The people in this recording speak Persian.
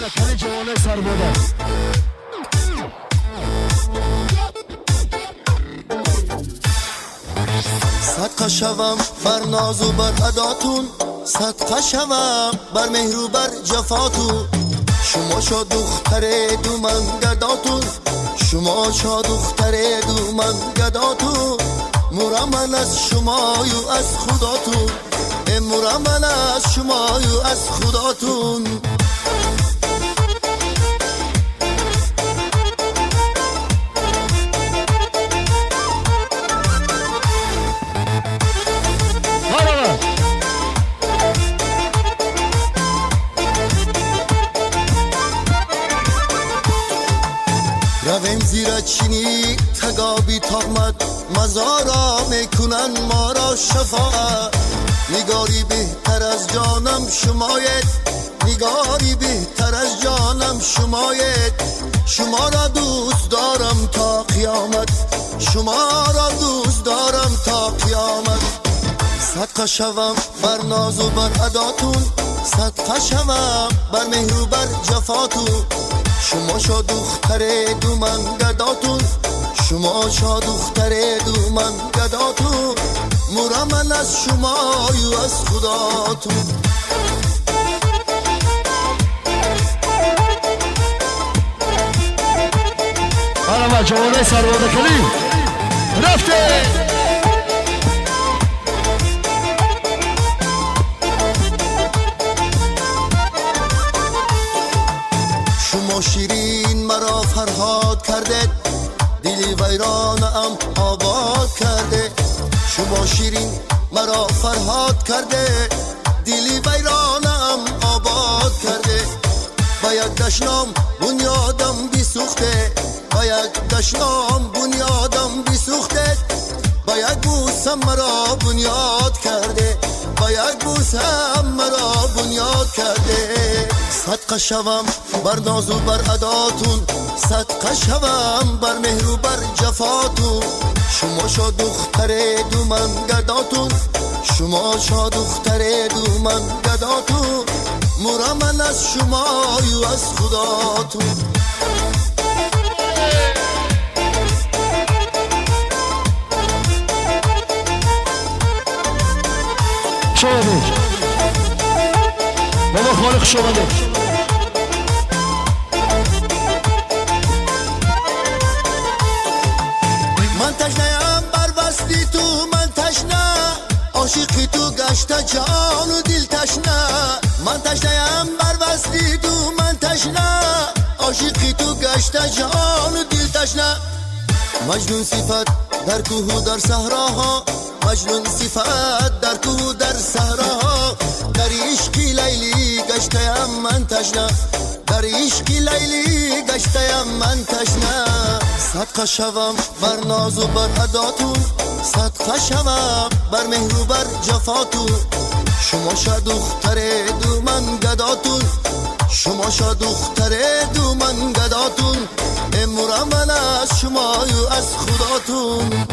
کلی جوانه سرباده صدقه شوم بر ناز و بر اداتون، صدقه شوم بر مهر و بر جفاتون. شما شا دختر دو من گداتون، شما شا دختر دو من گداتون. مرمن از شمایو از خداتون، مرمن از شمایو از خداتون. رویم زیر چینی تگابی تهمت، مزارا میکنن ما را شفاعت. نگاری بهتر از جانم شمایید، نگاری بهتر از جانم شمایید. شما را دوست دارم تا قیامت، شما را دوست دارم تا قیامت. صدقه شوم بر ناز و بر اداتون، صدقه شوم بر مهر و بر جفاتون. شما شا دختر دو من گداتون، شما شا دختر دو من گداتون. مرمن از شمایو از خداتون. حالا جوانه سرباده کلی رفته شما شیرین مرا فرهاد کرده، دلی ویرانم آباد کرده. شما شیرین مرا فرهاد کرده، دلی ویرانم آباد کرده. با یک دشنام بنیادم بیسوخته، با یک دشنام بنیادم بیسوخته. با یک بوسم مرا بنیاد کرده، با یک بوسم مرا بنیاد کرده. صدقه شوم بر ناز و بر اداتون، صدقه شوم بر مهر و بر جفاتون. شما شا دختر دو من گداتون، شما شا دختر دو من گداتون. مرمن از شمایو از خداتون. شوده بابا خالق شوده من تشنم بر وصلی تو، من تشنه عاشقی تو گشته جان و دل تشنه. من تشنم بر وصلی تو، من تشنه عاشقی تو گشته جان و دل تشنه. مجنون صفت در کوه و در صحراها، مجنون صفت در کوه و در صحراها. در عشقی لیلی گشتم من تشنه، در عشقی لیلی گشتم من تشنه. صدقه شوم بر ناز و بر اداتون، صدقه شوم بر مهر و بر جفاتون. شما شا دختر دو من گداتون، شما شا دختر دو من گداتون. مرمن از شمایو از خداتون.